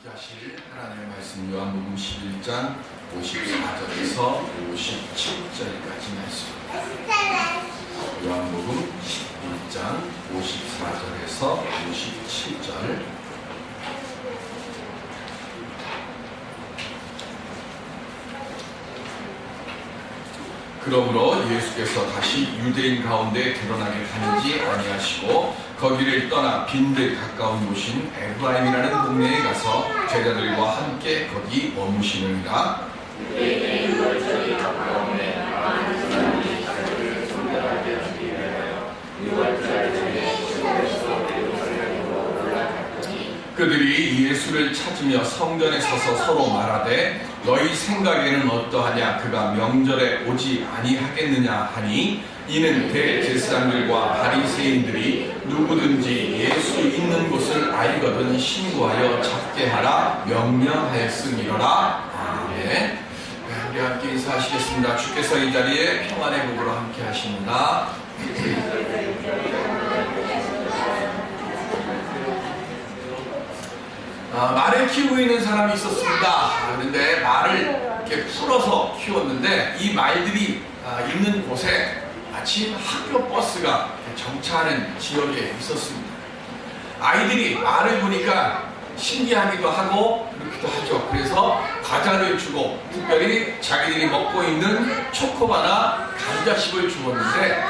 하실 하나님의 말씀 요한복음 11장 54절에서 57절까지 말씀입니다. 요한복음 11장 54절에서 57절. 그러므로 예수께서 다시 유대인 가운데 드러나게 하는지 아니하시고 거기를 떠나 빈들 가까운 곳인 에브라임이라는 동네에 가서 제자들과 함께 거기 머무시느니라. 유대인의 유월절이 가까우매 많은 사람이 자기를 존경하게 하기 위하여 유월절 전에 시골에서 예루살렘으로 올라갔더니 그들이 예수를 찾으며 성전에 서서 서로 말하되 너희 생각에는 어떠하냐 그가 명절에 오지 아니하겠느냐 하니 이는 대제사장들과 바리새인들이 누구든지 예수 있는 곳을 알거든 신고하여 잡게 하라 명령하였음이로라. 아멘. 우리 함께 인사하시겠습니다. 주께서 이 자리에 평안의 복으로 함께 하십니다. 말을 키우고 있는 사람이 있었습니다. 그런데 말을 이렇게 풀어서 키웠는데 이 말들이 있는 곳에 마침 학교 버스가 정차하는 지역에 있었습니다. 아이들이 말을 보니까 신기하기도 하고 그렇기도 하죠. 그래서 과자를 주고 특별히 자기들이 먹고 있는 초코바나 감자칩을 주었는데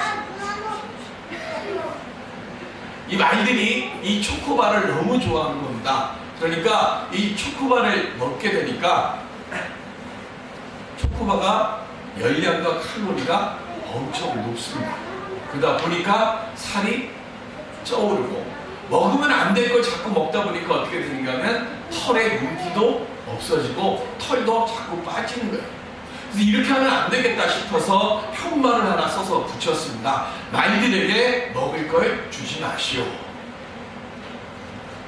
이 말들이 이 초코바를 너무 좋아하는 겁니다. 그러니까 이 초코바를 먹게 되니까 초코바가 열량과 칼로리가 엄청 높습니다. 그러다 보니까 살이 쪄오르고 먹으면 안 될 걸 자꾸 먹다 보니까 어떻게 되는가 하면 털의 윤기도 없어지고 털도 자꾸 빠지는 거예요. 그래서 이렇게 하면 안 되겠다 싶어서 현말을 하나 써서 붙였습니다. 말들에게 먹을 걸 주지 마시오.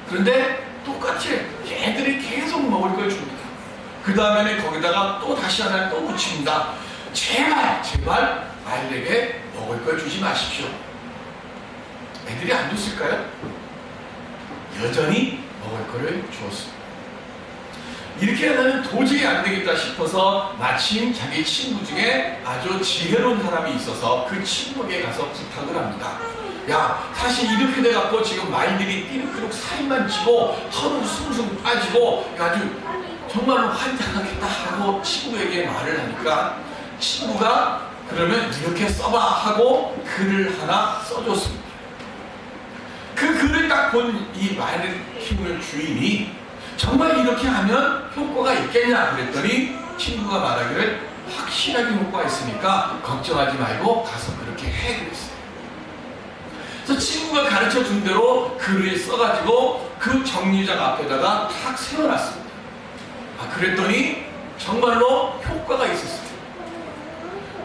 그런데 똑같이 얘들이 계속 먹을 걸 줍니다. 그 다음에는 거기다가 또 다시 하나 또 붙입니다. 제발 말들에게 먹을 걸 주지 마십시오. 애들이 안 줬을까요? 여전히 먹을 거를 주었습니다. 이렇게 하면 도저히 안 되겠다 싶어서 마침 자기 친구 중에 아주 지혜로운 사람이 있어서 그 친구에게 가서 부탁을 합니다. 야, 사실 이렇게 돼갖고 지금 말들이 띠룩띠룩 살만 찌고 털은 숭숭 빠지고 아주 정말로 환장하겠다 하고 친구에게 말을 하니까 친구가 그러면 이렇게 써봐 하고 글을 하나 써줬습니다. 그 글을 딱 본 이 말을 키우는 주인이 정말 이렇게 하면 효과가 있겠냐 그랬더니 친구가 말하기를 확실하게 효과가 있으니까 걱정하지 말고 가서 그렇게 해 그랬어요. 그래서 친구가 가르쳐 준 대로 글을 써가지고 그 정류장 앞에다가 탁 세워놨습니다. 그랬더니 정말로 효과가 있었어요.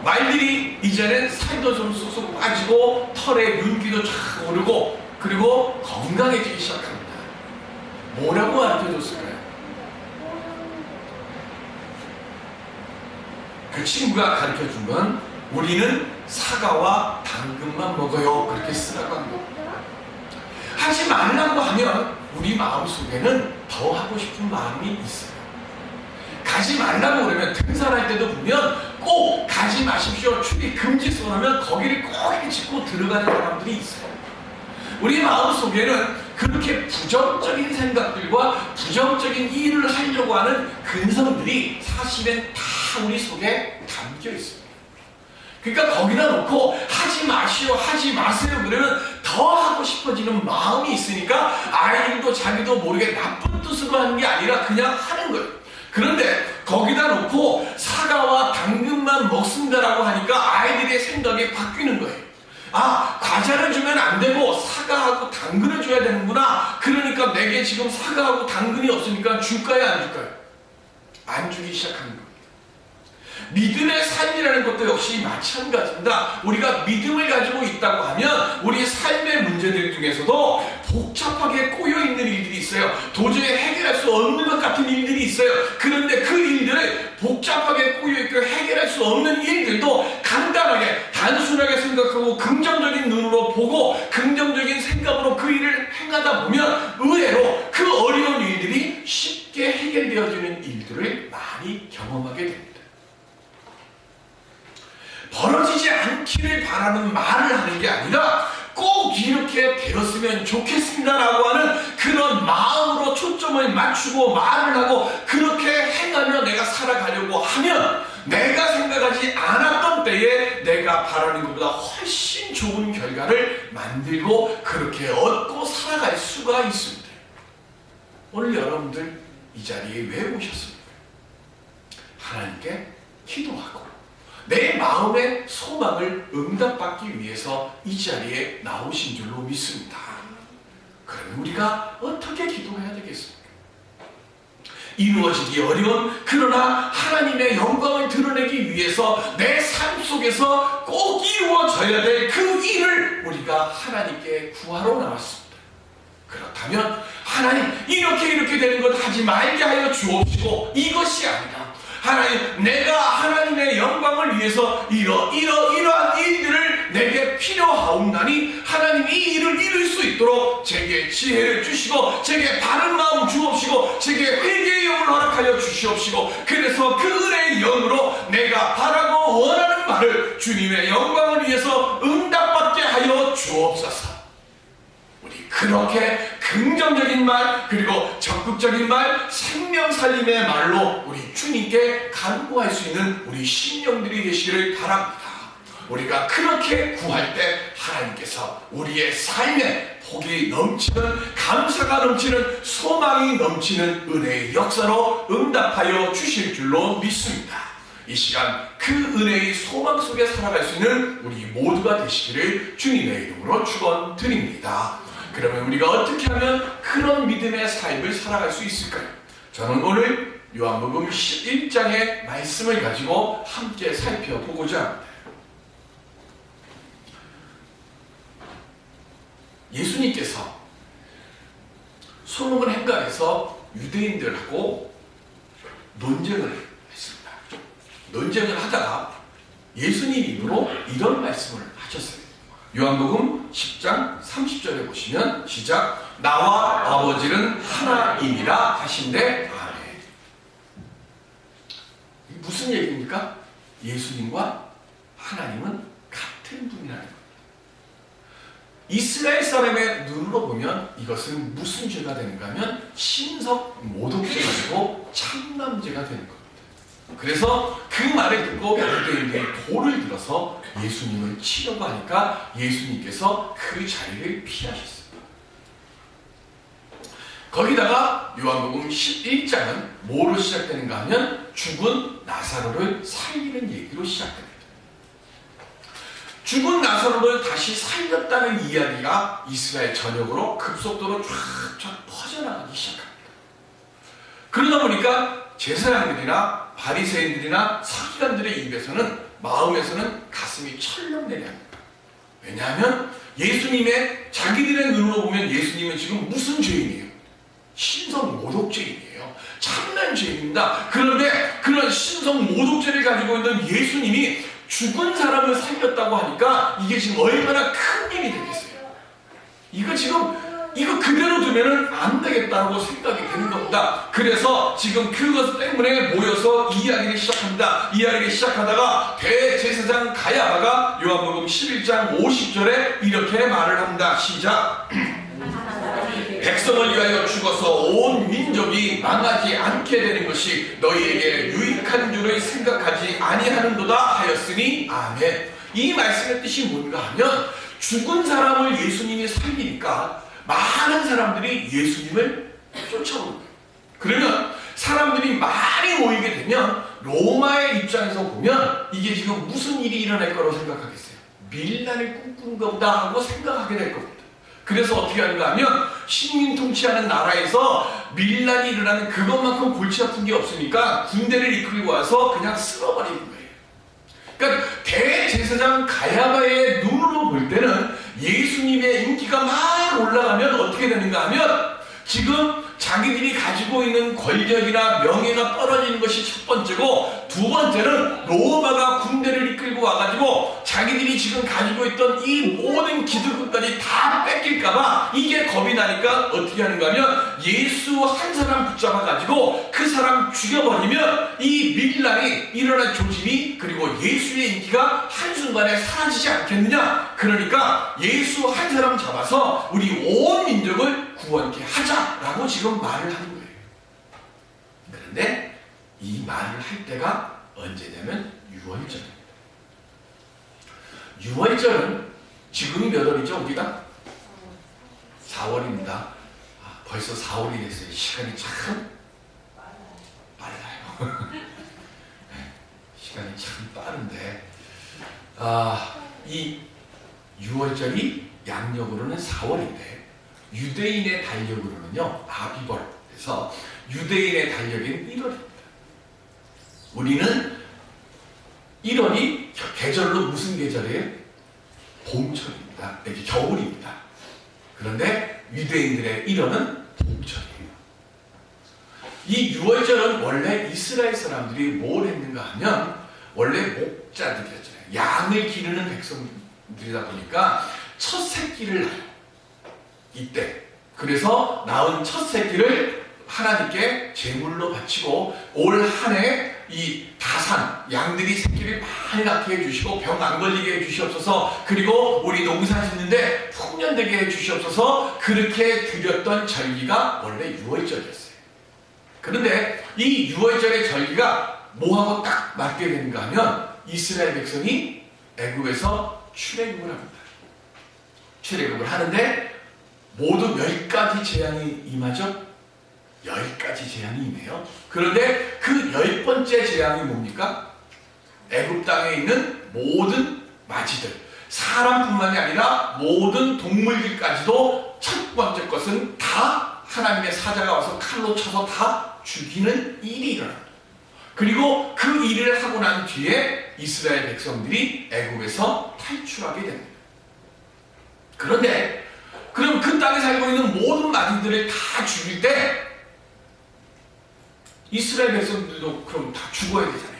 말들이 이제는 살도 좀 쑥쑥 빠지고 털에 윤기도 쫙 오르고 그리고 건강해지기 시작합니다. 뭐라고 가르쳐줬을까요? 그 친구가 가르쳐준 건 우리는 사과와 당근만 먹어요. 그렇게 쓰라고 한 겁니다. 하지 말라고 하면 우리 마음속에는 더 하고 싶은 마음이 있어요. 가지 말라고 그러면 등산할 때도 보면 꼭 가지 마십시오. 출입 금지서 하면 거기를 꼭 짚고 들어가는 사람들이 있어요. 우리 마음속에는 그렇게 부정적인 생각들과 부정적인 일을 하려고 하는 근성들이 사실은 다 우리 속에 담겨 있습니다. 그러니까 거기다 놓고 하지 마시오, 하지 마세요 그러면 더 하고 싶어지는 마음이 있으니까 아이들도 자기도 모르게 나쁜 뜻으로 하는 게 아니라 그냥 하는 거예요. 그런데 거기다 놓고 사과와 당근만 먹습니다라고 하니까 아이들의 생각이 바뀌는 거예요. 과자를 주면 안 되고 사과하고 당근을 줘야 되는구나. 그러니까 내게 지금 사과하고 당근이 없으니까 줄까요, 안 줄까요? 안 주기 시작하는 겁니다. 믿음의 삶이라는 것도 역시 마찬가지입니다. 우리가 믿음을 가지고 있다고 하면 우리 삶의 문제들 중에서도 복잡하게 꼬여있는 일들이 있어요. 도저히 해결할 수 없는 것 같은 일들이 있어요. 그런데 그 일들을 복잡하게 꼬여있고 해결할 수 없는 일들도 간단하게 단순하게 생각하고 긍정적인 눈으로 보고 긍정적인 생각으로 그 일을 행하다 보면 의외로 그 어려운 일들이 쉽게 되어지는 일들을 많이 경험하게 됩니다. 벌어지지 않기를 바라는 말을 하는 게 아니라 꼭 이렇게 되었으면 좋겠습니다라고 하는 그런 마음으로 초점을 맞추고 말을 하고 그렇게 행하며 내가 살아가려고 하면 내가 생각하지 않았던 때에 내가 바라는 것보다 훨씬 좋은 결과를 만들고 그렇게 얻고 살아갈 수가 있습니다. 오늘 여러분들 이 자리에 왜 오셨습니까? 하나님께 기도하고 내 마음의 소망을 응답받기 위해서 이 자리에 나오신 줄로 믿습니다. 그러면 우리가 어떻게 기도해야 되겠습니까? 이루어지기 어려운 그러나 하나님의 영광을 드러내기 위해서 내 삶 속에서 꼭 이루어져야 될 그 일을 우리가 하나님께 구하러 나왔습니다. 그렇다면 하나님 이렇게 되는 것 하지 말게 하여 주옵시고 이것이 아니라 하나님 내가 하나님의 영광을 위해서 이러한 일들을 내게 필요하옵나니 하나님 이 일을 이룰 수 있도록 제게 지혜를 주시고 제게 바른 마음 주옵시고 제게 회개의 영을 허락하여 주시옵시고 그래서 그 은혜의 영으로 내가 바라고 원하는 말을 주님의 영광을 위해서 응답받게 하여 주옵소서. 우리 그렇게 긍정적인 말 그리고 적극적인 말 생명살림의 말로 우리 주님께 간구할 수 있는 우리 심령들이 되시기를 바랍니다. 우리가 그렇게 구할 때 하나님께서 우리의 삶에 복이 넘치는 감사가 넘치는 소망이 넘치는 은혜의 역사로 응답하여 주실 줄로 믿습니다. 이 시간 그 은혜의 소망 속에 살아갈 수 있는 우리 모두가 되시기를 주님의 이름으로 축원드립니다. 그러면 우리가 어떻게 하면 그런 믿음의 삶을 살아갈 수 있을까요? 저는 오늘 요한복음 11장의 말씀을 가지고 함께 살펴보고자 합니다. 예수님께서 솔로몬 행각에서 유대인들하고 논쟁을 했습니다. 논쟁을 하다가 예수님 입으로 이런 말씀을 하셨어요. 요한복음 10장 30절에 보시면 시작 나와 아버지는 하나이니라 하신대 아멘. 무슨 얘기입니까? 예수님과 하나님은 같은 분이라는 겁니다. 이스라엘 사람의 눈으로 보면 이것은 무슨 죄가 되는가 하면 신석 모독죄가 되고 참남죄가 되는 겁니다. 그래서 그 말을 듣고 유대인들이 돌을 들어서 예수님을 치려고 하니까 예수님께서 그 자리를 피하셨습니다. 거기다가 요한복음 11장은 뭐로 시작되는가 하면 죽은 나사로를 살리는 얘기로 시작됩니다. 죽은 나사로를 다시 살렸다는 이야기가 이스라엘 전역으로 급속도로 쫙쫙 퍼져나가기 시작합니다. 그러다 보니까 제사장들이나 바리새인들이나 서기관들의 입에서는 마음에서는 가슴이 철렁 내려합니다. 왜냐하면 예수님의 자기들의 눈으로 보면 예수님은 지금 무슨 죄인이에요? 신성 모독죄인이에요. 참난 죄인입니다. 그런데 그런 신성 모독죄를 가지고 있는 예수님이 죽은 사람을 살렸다고 하니까 이게 지금 얼마나 큰 일이 되겠어요. 이거 그대로 두면은 안 되겠다고 생각이 되는 겁니다. 그래서 지금 그것 때문에 모여서 이야기를 시작합니다. 이야기를 시작하다가 대제사장 가야바가 요한복음 11장 50절에 이렇게 말을 합니다. 시작. 백성을 위하여 죽어서 온 민족이 망하지 않게 되는 것이 너희에게 유익한 줄을 생각하지 아니하는도다 하였으니 아멘. 이 말씀의 뜻이 뭔가 하면 죽은 사람을 예수님이 살리니까 많은 사람들이 예수님을 쫓아오는 거예요. 그러면 사람들이 많이 모이게 되면 로마의 입장에서 보면 이게 지금 무슨 일이 일어날 거라고 생각하겠어요? 밀란을 꿈꾸는가 보다 하고 생각하게 될 겁니다. 그래서 어떻게 하는가 하면 식민 통치하는 나라에서 밀란이 일어나는 그것만큼 골치 아픈 게 없으니까 군대를 이끌고 와서 그냥 쓸어버리는 거예요. 그러니까 대제사장 가야바의 눈으로 볼 때는 예수님의 인기가 막 올라가면 어떻게 되는가 하면 지금 자기들이 가지고 있는 권력이나 명예가 떨어지는 것이 첫 번째고 두 번째는 로마가 군대를 이끌고 와가지고 자기들이 지금 가지고 있던 이 모든 기득권까지 다 뺏길까봐 이게 겁이 나니까 어떻게 하는가 하면 예수 한 사람 붙잡아가지고 그 사람 죽여버리면 이 밀란이 일어난 조짐이 그리고 예수의 인기가 한순간에 사라지지 않겠느냐. 그러니까 예수 한 사람 잡아서 우리 온 민족을 구원케 하자라고 지금 말을 하는 거예요. 그런데 이 말을 할 때가 언제냐면 6월절입니다. 6월절은 지금이 몇 월이죠? 우리가? 4월입니다. 벌써 4월이 됐어요. 시간이 참 빨라요. 시간이 참 빠른데 이 6월절이 양력으로는 4월인데 유대인의 달력으로는요 아비벌. 그래서 유대인의 달력인 1월입니다. 우리는 1월이 계절로 무슨 계절이에요? 봄철입니다. 이게 겨울입니다. 그런데 유대인들의 1월은 봄철이에요. 이 6월절은 원래 이스라엘 사람들이 뭘 했는가 하면 원래 목자들이었잖아요. 양을 기르는 백성들이다 보니까 첫 새끼를 낳아요. 이때. 그래서 낳은 첫 새끼를 하나님께 제물로 바치고 올 한 해 이 다산 양들이 새끼를 많이 낳게 해주시고 병 안 걸리게 해주시옵소서. 그리고 우리 농사 짓는데 풍년되게 해주시옵소서. 그렇게 드렸던 절기가 원래 6월절이었어요. 그런데 이 6월절의 절기가 뭐하고 딱 맞게 되는가 하면 이스라엘 백성이 애굽에서 출애굽을 합니다. 출애굽을 하는데 모두 10가지 재앙이 임하죠. 10가지 재앙이 임해요. 그런데 그 10번째 재앙이 뭡니까? 애굽 땅에 있는 모든 마지들, 사람뿐만이 아니라 모든 동물들까지도 첫 번째 것은 다 하나님의 사자가 와서 칼로 쳐서 다 죽이는 일이 일어납니다. 그리고 그 일을 하고 난 뒤에 이스라엘 백성들이 애굽에서 탈출하게 됩니다. 그런데 그럼 그 땅에 살고 있는 모든 마지들을 다 죽일 때 이스라엘 백성들도 그럼 다 죽어야 되잖아요.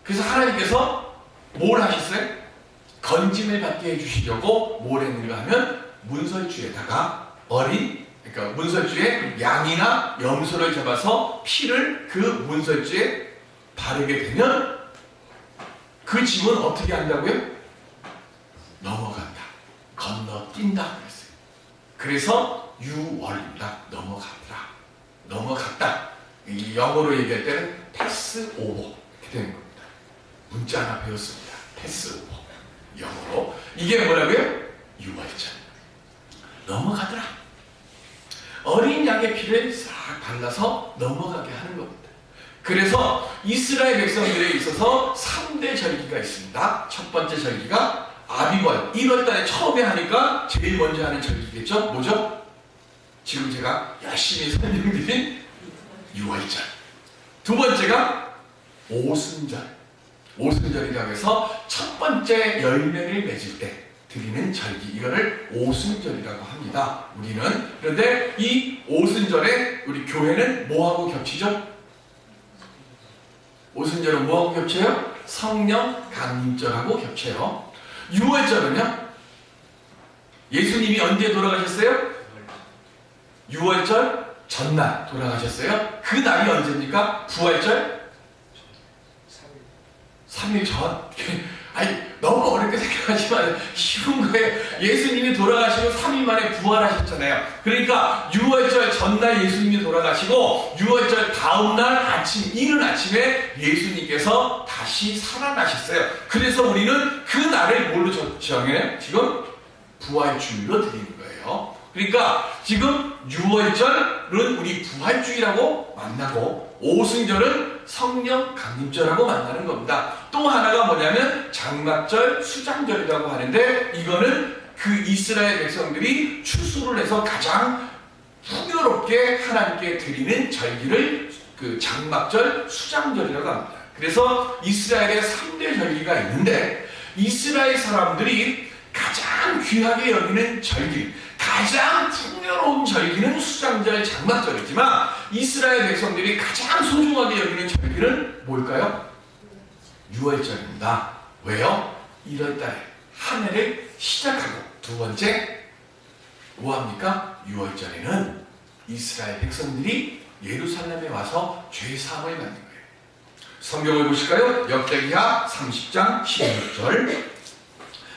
그래서 하나님께서 뭘 하셨어요? 건짐을 받게 해주시려고 뭘 했는가 하면 문설주에다가 그러니까 문설주에 양이나 염소를 잡아서 피를 그 문설주에 바르게 되면 그 짐은 어떻게 한다고요? 넘어간다. 건너뛴다 그랬어요. 그래서 유월입니다. 넘어갔다. 이 영어로 얘기할 때는 패스 오버 이렇게 되는 겁니다. 문자 하나 배웠습니다. 패스 오버. 영어로 이게 뭐라고요? 유월절. 넘어가더라. 어린 양의 피를 싹 발라서 넘어가게 하는 겁니다. 그래서 이스라엘 백성들에 있어서 3대 절기가 있습니다. 첫 번째 절기가 아비벌. 1월달에 처음에 하니까 제일 먼저 하는 절기겠죠? 뭐죠? 지금 제가 열심히 설명드린 6월절. 두 번째가 오순절. 오순절이라고 해서 첫 번째 열매를 맺을 때 드리는 절기. 이거를 오순절이라고 합니다. 우리는. 그런데 이 오순절에 우리 교회는 뭐하고 겹치죠? 오순절은 뭐하고 겹쳐요? 성령 강림절하고 겹쳐요. 6월절은요? 예수님이 언제 돌아가셨어요? 6월절 전날 돌아가셨어요. 그 날이 언제입니까? 부활절? 3일 전? 아니 너무 어렵게 생각하지만 쉬운 거예요. 예수님이 돌아가시고 3일 만에 부활하셨잖아요. 그러니까 6월절 전날 예수님이 돌아가시고 6월절 다음날 아침 이른 아침에 예수님께서 다시 살아나셨어요. 그래서 우리는 그 날을 뭘로 정해요? 지금 부활주일로 드리는 거예요. 그러니까 지금 6월절은 우리 부활주일하고 만나고 오순절은 성령 강림절하고 만나는 겁니다. 또 하나가 뭐냐면 장막절, 수장절이라고 하는데 이거는 그 이스라엘 백성들이 추수를 해서 가장 풍요롭게 하나님께 드리는 절기를 그 장막절, 수장절이라고 합니다. 그래서 이스라엘에 3대 절기가 있는데 이스라엘 사람들이 가장 귀하게 여기는 절기, 가장 풍요로운 절기는 수장절, 장막절이지만 이스라엘 백성들이 가장 소중하게 여기는 절기는 뭘까요? 6월절입니다. 왜요? 1월달에 한 해를 시작하고 두 번째 뭐합니까? 유월절에는 이스라엘 백성들이 예루살렘에 와서 죄사함을 받는 거예요. 성경을 보실까요? 역대기하 30장 16절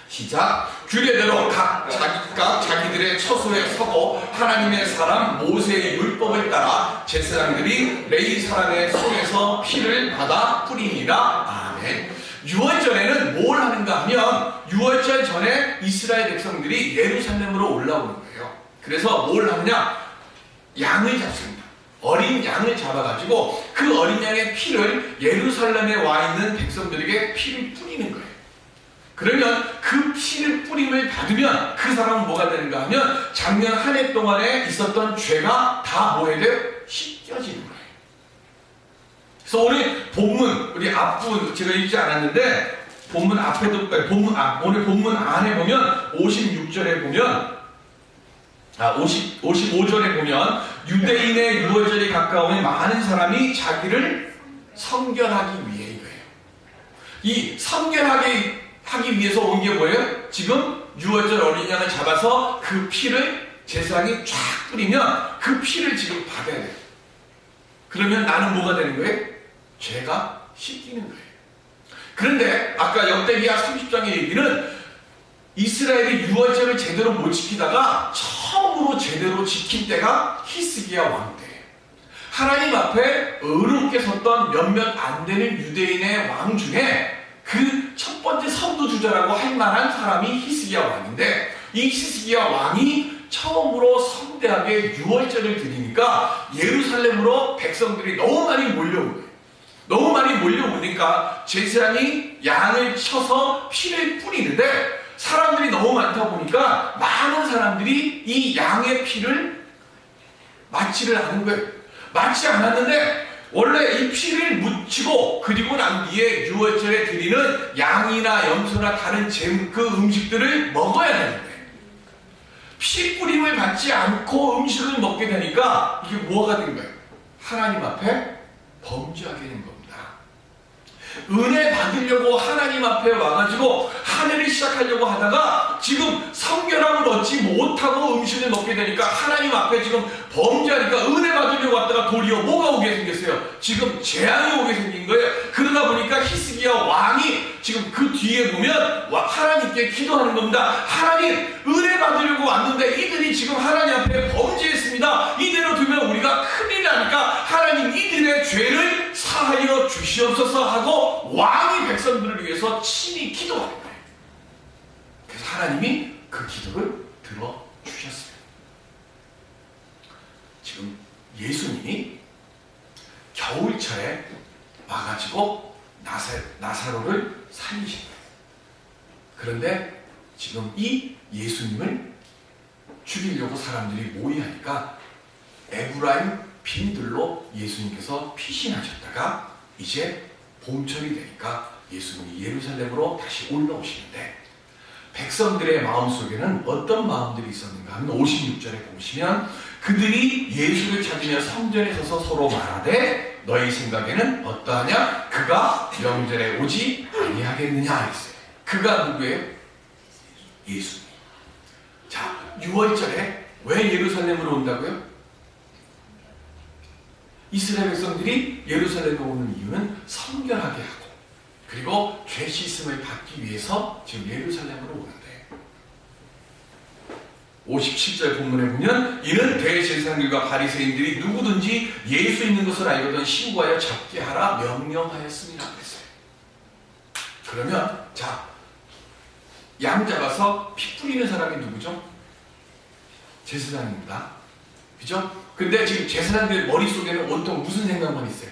시작. 규례대로 각각 자기들의 처소에 서고 하나님의 사람 모세의 율법을 따라 제사장들이 레위 사람의 손에서 피를 받아 뿌리니라. 아멘. 유월절에는 뭘 하는가 하면 유월절 전에 이스라엘 백성들이 예루살렘으로 올라오는 거예요. 그래서 뭘 하느냐? 양을 잡습니다. 어린 양을 잡아가지고 그 어린 양의 피를 예루살렘에 와 있는 백성들에게 피를 뿌리는 거예요. 그러면 그 피를 뿌림을 받으면 그 사람은 뭐가 되는가 하면 작년 한 해 동안에 있었던 죄가 다 뭐에 대해 씻겨지는 거예요. 그래서 오늘 본문, 우리 앞부분 제가 읽지 않았는데 본문 앞에도 오늘 본문 안에 보면 56절에 보면 55절에 보면 유대인의 유월절이 가까우면 많은 사람이 자기를 성결하기 위해 이거예요. 이 성결하기 위해서 온 게 뭐예요? 지금 유월절 어린 양을 잡아서 그 피를 제사장이 쫙 뿌리면 그 피를 지금 받아야 돼요. 그러면 나는 뭐가 되는 거예요? 죄가 씻기는 거예요. 그런데 아까 역대기하 30장의 얘기는 이스라엘이 유월절을 제대로 못 지키다가 처음으로 제대로 지킨 때가 히스기야 왕 때예요. 하나님 앞에 의롭게 섰던 몇몇 안 되는 유대인의 왕 중에 그 첫 번째 선두주자라고 할 만한 사람이 히스기야 왕인데, 이 히스기야 왕이 처음으로 성대하게 유월절을 드리니까 예루살렘으로 백성들이 너무 많이 몰려온 거예요. 너무 많이 몰려오니까 제사장이 양을 쳐서 피를 뿌리는데 사람들이 너무 많다 보니까 많은 사람들이 이 양의 피를 맞지를 않은 거예요. 맞지 않았는데 원래 이 피를 묻히고 그리고 난 뒤에 유월절에 드리는 양이나 염소나 다른 그 음식들을 먹어야 되는 거예요. 피 뿌림을 받지 않고 음식을 먹게 되니까 이게 뭐가 된 거예요? 하나님 앞에 범죄하게 된 겁니다. 은혜 받으려고 하나님 앞에 와가지고 한 해를 시작하려고 하다가 지금 성결함을 얻지 못하고 음식을 먹게 되니까 하나님 앞에 지금 범죄하니까 은혜 받으려고 왔다가 도리어 뭐가 오게 생겼어요? 지금 재앙이 오게 생긴 거예요. 그러다 보니까 히스기야 왕이 지금 그 뒤에 보면 하나님께 기도하는 겁니다. 하나님, 은혜 받으려고 왔는데 이들이 지금 하나님 앞에 범죄했습니다. 이대로 두면 우리가 큰일 나니까 하나님 이들의 죄를 사하여 주시옵소서 하고 왕이 백성들을 위해서 친히 기도하는 거예요. 그래서 하나님이 그 기도를 들어주셨어요. 지금 예수님이 겨울철에 와가지고 나사로를 살리신 거예요. 그런데 지금 이 예수님을 죽이려고 사람들이 모이하니까 에브라임 빈들로 예수님께서 피신하셨다가 이제 봄철이 되니까 예수님이 예루살렘으로 다시 올라오시는데 백성들의 마음속에는 어떤 마음들이 있었는가 하면 56절에 보시면 그들이 예수를 찾으며 성전에 서서 서로 말하되 너희 생각에는 어떠하냐? 그가 명절에 오지 아니하겠느냐 했어요. 그가 누구예요? 예수님. 자, 6월절에 왜 예루살렘으로 온다고요? 이스라엘 백성들이 예루살렘에 오는 이유는 성결하게 하고 그리고 죄 씻음을 받기 위해서 지금 예루살렘으로 오는데 57절 본문에 보면 이는 대제사장들과 바리새인들이 누구든지 예수 있는 것을 알거든 신고하여 잡게 하라 명령하였습니다. 그랬어요. 그러면 자, 양 잡아서 피 뿌리는 사람이 누구죠? 제사장입니다. 그죠? 근데 지금 제사장들 머릿속에는 온통 무슨 생각만 있어요?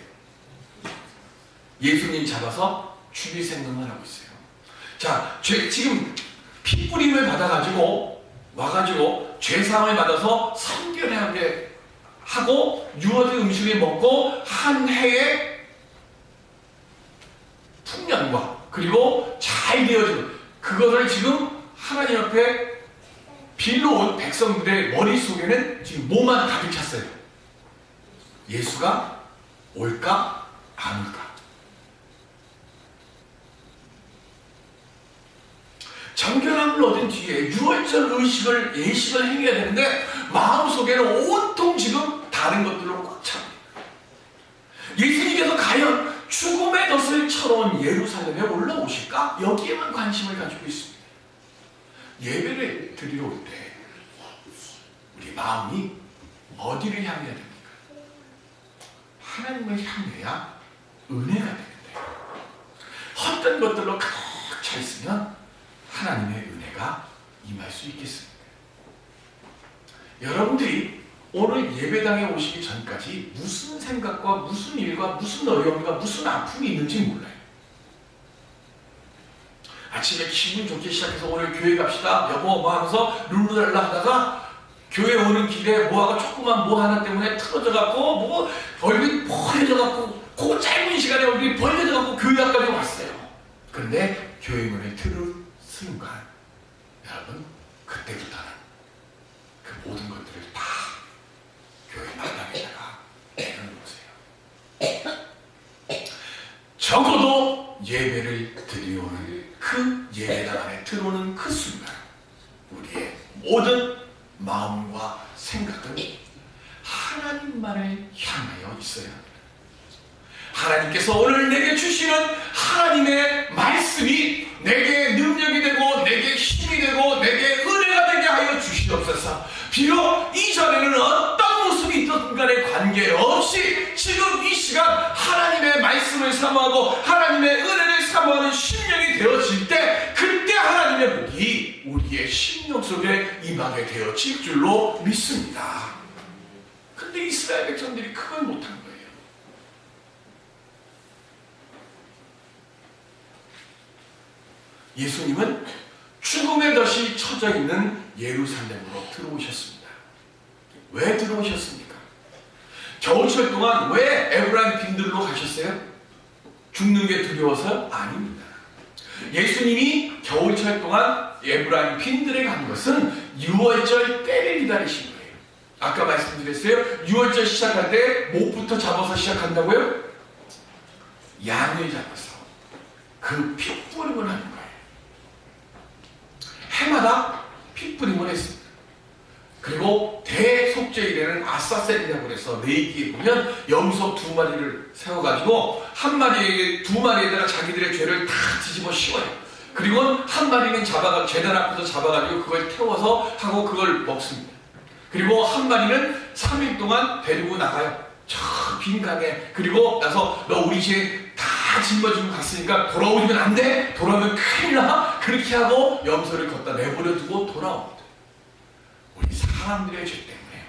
예수님 잡아서 죽일 생각만 하고 있어요. 자, 지금 피 뿌림을 받아가지고 와가지고 죄사함을 받아서 성결하게 하고 유월절 음식을 먹고 한 해의 풍년과 그리고 잘 되어지는 그것을 지금 하나님 앞에 빌려온 백성들의 머릿속에는 지금 뭐만 가득 찼어요? 예수가 올까 안 올까? 정결함을 얻은 뒤에 유월절 예식을 행해야 되는데 마음속에는 온통 지금 다른 것들로 꽉 찹니다. 예수님께서 과연 죽음의 덫을 쳐놓은 예루살렘에 올라오실까? 여기에만 관심을 가지고 있습니다. 예배를 드리러 올 때 우리 마음이 어디를 향해야 됩니까? 하나님을 향해야 은혜가 되는데 헛된 것들로 가득 차 있으면 하나님의 은혜가 임할 수 있겠습니까? 여러분들이 오늘 예배당에 오시기 전까지 무슨 생각과 무슨 일과 무슨 어려움과 무슨 아픔이 있는지 몰라요. 아침에 기분 좋게 시작해서 오늘 교회 갑시다 여보 뭐 하면서 룰루랄라 하다가 교회 오는 길에 뭐하고 조그만 뭐 하나 때문에 틀어져갖고 뭐 얼굴이 벌려져갖고 그 짧은 시간에 얼굴이 벌려져갖고 교회 앞까지 왔어요. 그런데 교회 문을 틀은 순간 여러분 그때부터는 그 모든 것들을 다 교회 마당에다가 내려놓으세요. 적어도 예배를 드리오는 그 예배당 안에 들어오는 그 순간 우리의 모든 마음과 생각은 하나님만을 향하여 있어야 합니다. 하나님께서 오늘 내게 주시는 하나님의 말씀이 내게 능력이 되고 내게 힘이 되고 내게 은혜가 되게 하여 주시옵소서. 비록 이전에는 어떤 모습이 있던 간에 관계없이 지금 이 시간 하나님의 말씀을 사모하고 하나님의 은혜를 사모하는 심령이 되어질 때 그때 하나님의 복이 우리의 심령 속에 임하게 되어질 줄로 믿습니다. 근데 이스라엘 백성들이 그걸 못한 거예요. 예수님은 죽음의 덫이 쳐져 있는 예루살렘으로 들어오셨습니다. 왜 들어오셨습니까? 겨울철 동안 왜 에브라임 빈들로 가셨어요? 죽는 게 두려워서? 아닙니다. 예수님이 겨울철 동안 에브라임 빈들에 간 것은 유월절 때를 기다리신 거예요. 아까 말씀드렸어요. 유월절 시작할 때 목부터 잡아서 시작한다고요? 양을 잡아서 그 핏부림을 하는 거예요. 해마다 핏부림을 했습니다. 그리고 대속죄일에는 아사셀이라고 해서 레이기에 보면 염소 2마리를 세워가지고 한 마리에게 2마리에다가 자기들의 죄를 다 뒤집어 씌워요. 그리고 한 마리는 제단 앞에서 잡아가지고 그걸 태워서 하고 그걸 먹습니다. 그리고 한 마리는 3일 동안 데리고 나가요. 저 빈 강에. 그리고 나서 너 우리 죄 다 짊어지고 갔으니까 돌아오면 안 돼. 돌아오면 큰일 나. 그렇게 하고 염소를 걷다 내버려 두고 돌아옵니다. 우리 사람들의 죄 때문에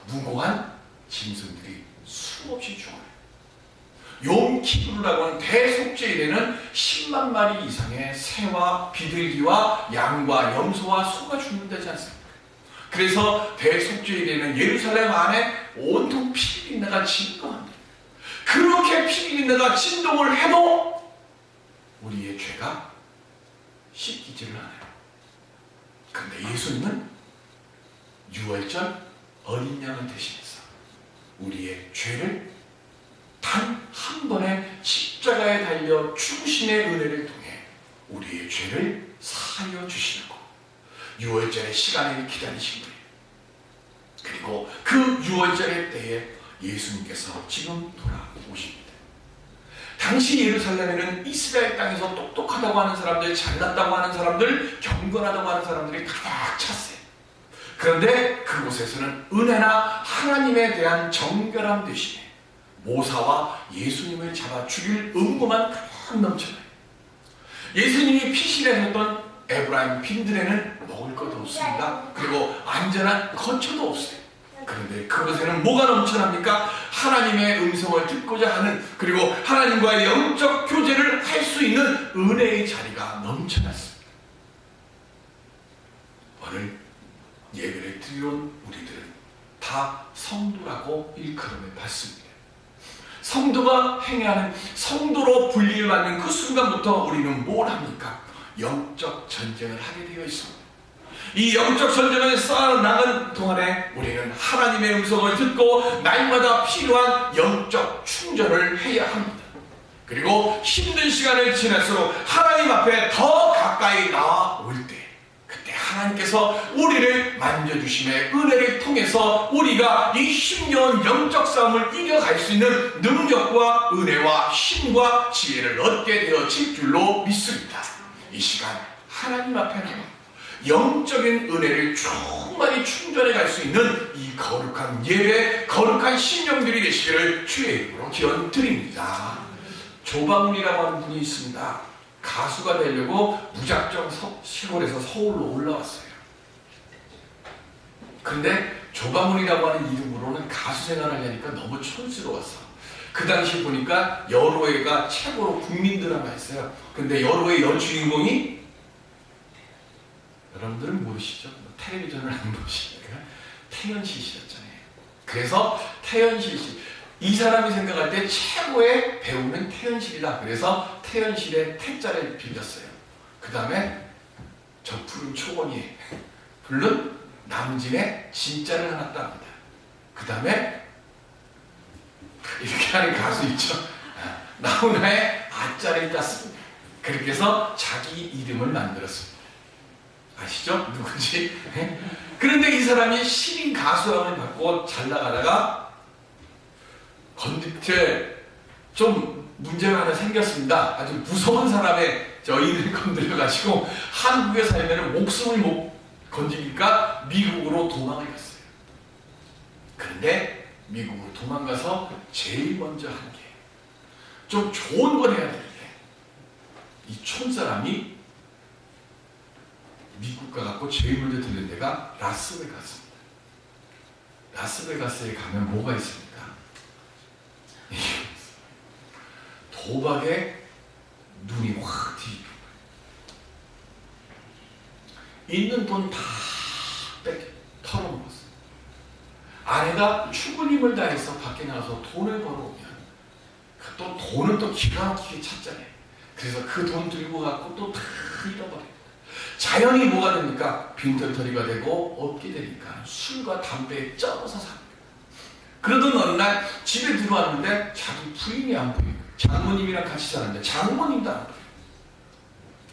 무고한 짐승들이 수없이 죽어요. 욤키브루라고 하는 대속죄일에는 10만 마리 이상의 새와 비둘기와 양과 염소와 소가 죽는다지 않습니까? 그래서 대속죄일에는 예루살렘 안에 온통 피비린내가 진동합니다. 그렇게 피비린내가 진동을 해도 우리의 죄가 씻기지를 않아요. 그런데 예수님은 유월절 어린 양을 대신해서 우리의 죄를 단 한 번의 십자가에 달려 죽으심의 은혜를 통해 우리의 죄를 사하여 주시려고 유월절의 시간을 기다리신 거예요. 그리고 그 유월절의 때에 예수님께서 지금 돌아오십니다. 당시 예루살렘에는 이스라엘 땅에서 똑똑하다고 하는 사람들, 잘났다고 하는 사람들, 경건하다고 하는 사람들이 가득 찼어요. 그런데 그곳에서는 은혜나 하나님에 대한 정결함 대신에 모사와 예수님을 잡아 죽일 음모만 가득 넘쳐나요. 예수님이 피신하셨던 에브라임 빈들에는 먹을 것도 없습니다. 그리고 안전한 거처도 없어요. 그런데 그것에는 뭐가 넘쳐납니까? 하나님의 음성을 듣고자 하는, 그리고 하나님과의 영적 교제를 할 수 있는 은혜의 자리가 넘쳐났습니다. 오늘 예배를 드리러 온 우리들은 다 성도라고 일컬음을 받습니다. 성도가 행하는, 성도로 분리를 받는 그 순간부터 우리는 뭘 합니까? 영적 전쟁을 하게 되어 있습니다. 이 영적 전쟁을 쌓아나가는 동안에 우리는 하나님의 음성을 듣고 날마다 필요한 영적 충전을 해야 합니다. 그리고 힘든 시간을 지날수록 하나님 앞에 더 가까이 나아올 때, 그때 하나님께서 우리를 만져주심의 은혜를 통해서 우리가 이 힘겨운 영적 싸움을 이겨갈 수 있는 능력과 은혜와 힘과 지혜를 얻게 되어질 줄로 믿습니다. 이 시간 하나님 앞에 나와 영적인 은혜를 충만히 충전해 갈 수 있는 이 거룩한 예배, 거룩한 심령들이 되시기를 주의 이름으로 기원 드립니다. 조방훈이라고 하는 분이 있습니다. 가수가 되려고 무작정 시골에서 서울로 올라왔어요. 근데 조방훈이라고 하는 이름으로는 가수 생활을 하려니까 너무 촌스러웠어. 그 당시 보니까 여로회가 최고로 국민 드라마였어요. 근데 여로회 여주인공이, 여러분들은 모르시죠? 텔레비전을 안 보시니까 태연실 씨였잖아요. 그래서 태연실 씨, 이 사람이 생각할 때 최고의 배우는 태연실이다. 그래서 태연실의 태자를 빌렸어요. 그 다음에 저 푸른 초원이 부른 남진의 진짜를 하나 땁니다. 그 다음에 이렇게 하는 가수 있죠. 나훈아의 아자를 땄습니다. 그렇게 해서 자기 이름을 만들었습니다. 아시죠? 누군지? 그런데 이 사람이 신인 가수왕을 받고 잘 나가다가 건드려 좀 문제가 하나 생겼습니다. 아주 무서운 사람의 저희를 건드려가지고 한국에 살면 목숨을 못 건지니까 미국으로 도망을 갔어요. 그런데 미국으로 도망가서 제일 먼저 한 게 좀 좋은 걸 해야 되는데, 이 촌사람이 미국 가갖고 제일 먼저 들린 데가 라스베가스입니다. 라스베가스에 가면 뭐가 있습니까? 도박에 눈이 확 뒤집힌 거예요. 있는 돈 다 털어먹었어요. 아내가 죽을 힘을 다해서 밖에 나가서 돈을 벌어오면 또 돈을 또 기가 막히게 찾잖아요. 그래서 그 돈 들고 갖고 또 다 잃어버려요. 자연히 뭐가 됩니까? 빈털터리가 되고 없게 되니까 술과 담배에 쪄서 삽니다. 그러던 어느 날 집에 들어왔는데 자기 부인이 안 보여요. 장모님이랑 같이 사는데 장모님도 안 보여요.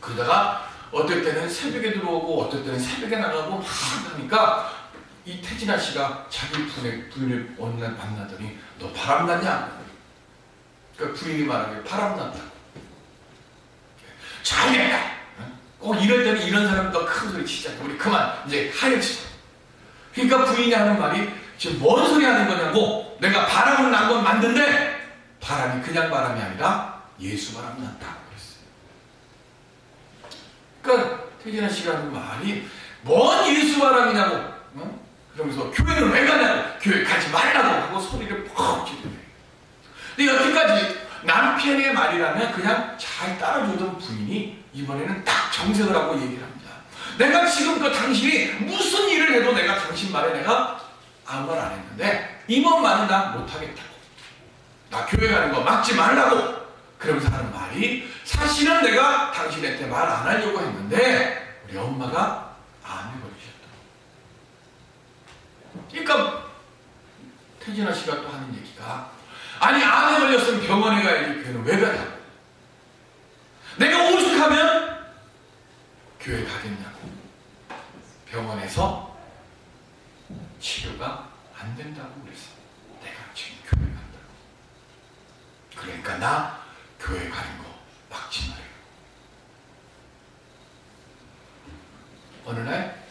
그러다가 어떨 때는 새벽에 들어오고 어떨 때는 새벽에 나가고 막 하니까 이 태진아 씨가 자기 부인을 어느 날 만나더니 너 바람났냐? 그러니까 부인이 말하길 바람났다고. 잘했다. 꼭 이럴 때는 이런 사람도 큰 소리 치잖아요. 우리 그만 이제 하여치자. 그러니까 부인이 하는 말이 지금 뭔 소리 하는 거냐고, 내가 바람을 난 건 맞는데 바람이 그냥 바람이 아니라 예수 바람 났다 그랬어요. 그러니까 태진아 씨가 하는 말이 뭔 예수 바람이냐고, 어? 그러면서 교회는 왜 가냐고, 교회 가지 말라고 하고 소리를 퍽 지르네요. 근데 여태까지 남편의 말이라면 그냥 잘 따라주던 부인이 이번에는 딱 정색을 하고 얘기를 합니다. 내가 지금껏 당신이 무슨 일을 해도 내가 당신 말에 내가 아무 말 안 했는데 이번만은 나 못하겠다고. 나 교회 가는 거 막지 말라고. 그러면서 하는 말이, 사실은 내가 당신한테 말 안 하려고 했는데 우리 엄마가 암에 걸리셨다. 그러니까 태진아 씨가 또 하는 얘기가, 아니 암에 걸렸으면 병원에 가야지 교회는 왜 가냐고. 내가 오죽하면 교회 가겠냐고. 병원에서 치료가 안 된다고 그래서 내가 지금 교회 간다고. 그러니까 나 교회 가는 거 막지 말아요. 어느 날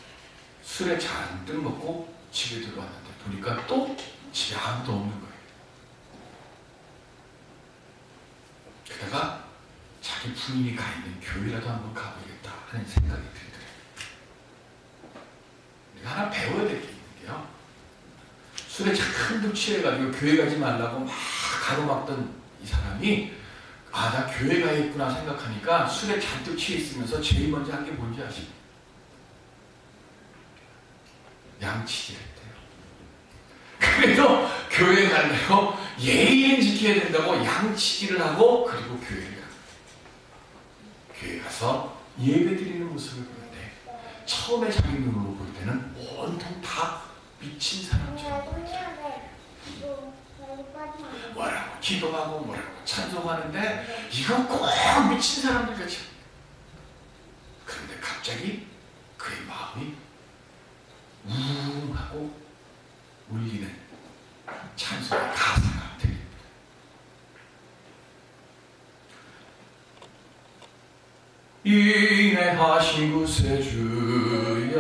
술에 잔뜩 먹고 집에 들어왔는데 보니까 또 집에 아무도 없는 거예요. 그러다가 자기 부인이 가 있는 교회라도 한번 가보겠다 하는 생각이 들더래요. 우리가 하나 배워야 될 게 있는 게요, 술에 잔뜩 취해가지고 교회 가지 말라고 막 가로막던 이 사람이, 아, 나 교회 가야겠구나 생각하니까 술에 잔뜩 취해 있으면서 제일 먼저 한 게 뭔지 아십니까? 양치질했대요. 그래서 교회 가려고 예의는 지켜야 된다고 양치질을 하고, 그리고 교회를 가요. 교회 가서 예배 드리는 모습을 보는데 처음에 자기 눈으로 볼 때는 온통 다 미친 사람처럼 보였어요. 뭐라고 기도하고 뭐라고 찬송하는데 이거 꼭 미친 사람들 같이. 그런데 갑자기 그의 마음이 우웅하고 울리는 찬송의 가사가 들립니다. 인내하신 구세주여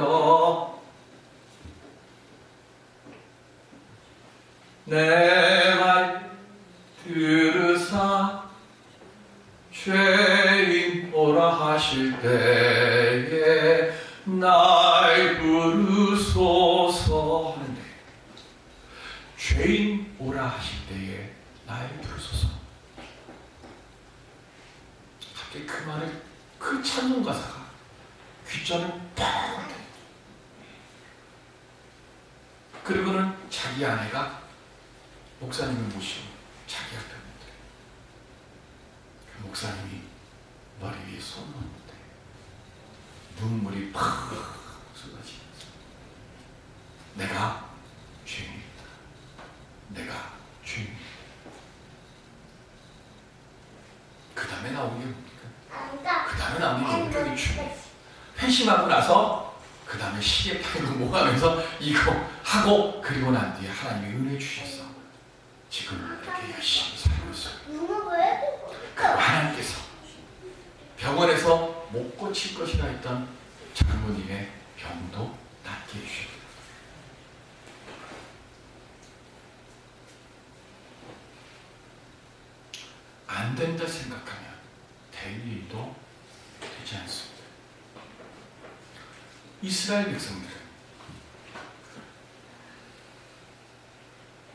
내 말 들으사 죄인 오라 하실 때에 날 부르소서 하는데, 죄인 오라 하실 때에 날 부르소서. 갑자기 그 말을, 그 찬송 가사가 귓전을 뻥. 그리고는 자기 아내가 목사님을 모시고 자기 앞에 오는데, 그 목사님이 머리 위에 손을 얹는데 눈물이 팍 쏟아지면서 내가 죄인이다. 내가 죄인이다. 그 다음에 나오는 게 뭡니까? 그 다음에 나오는 게 목격이 중요해요. 회심하고 나서 그 다음에 시계 팔고 뭐 하면서 이거 하고, 그리고 난 뒤에 하나님이 은혜 주셔서 지금 이렇게 열심히 살고 있어요. 그 하나님께서 병원에서 못 고칠 것이라 했던 장모님의 병도 낫게 해주십니다. 안 된다 생각하면 될 일도 되지 않습니다. 이스라엘 백성들은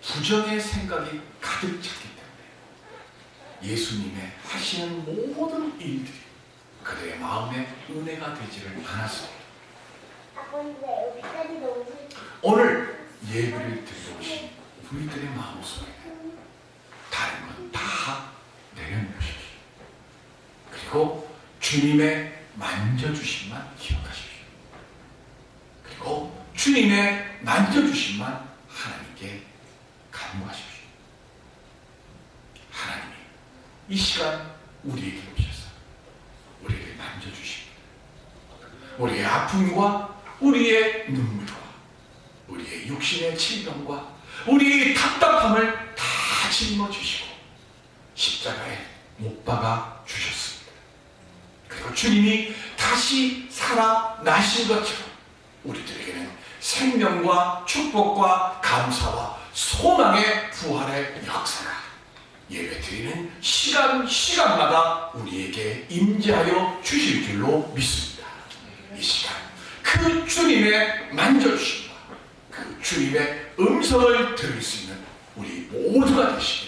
부정의 생각이 가득 찼기 때문에 예수님의 하시는 모든 일들이 그들의 마음에 은혜가 되지를 않았습니다. 오늘 예배를 드려오신 우리들의 마음속에 다른 건 다 내려놓으십시오. 그리고 주님의 만져주심만 기억하십시오. 그리고 주님의 만져주심만 하나님께 간구하십시오. 하나님이 이 시간 우리에게 오셔서 우리를 만져주십니다. 우리의 아픔과 우리의 눈물과 우리의 육신의 질병과 우리의 답답함을 다 짊어지시고 십자가에 못 박아 주셨습니다. 그리고 주님이 다시 살아나신 것처럼 우리들에게는 생명과 축복과 감사와 소망의 부활의 역사가 예배드리는 시간마다 우리에게 임재하여 주실 줄로 믿습니다. 이 시간 그 주님의 만져주심과 그 주님의 음성을 들을 수 있는 우리 모두가 되시길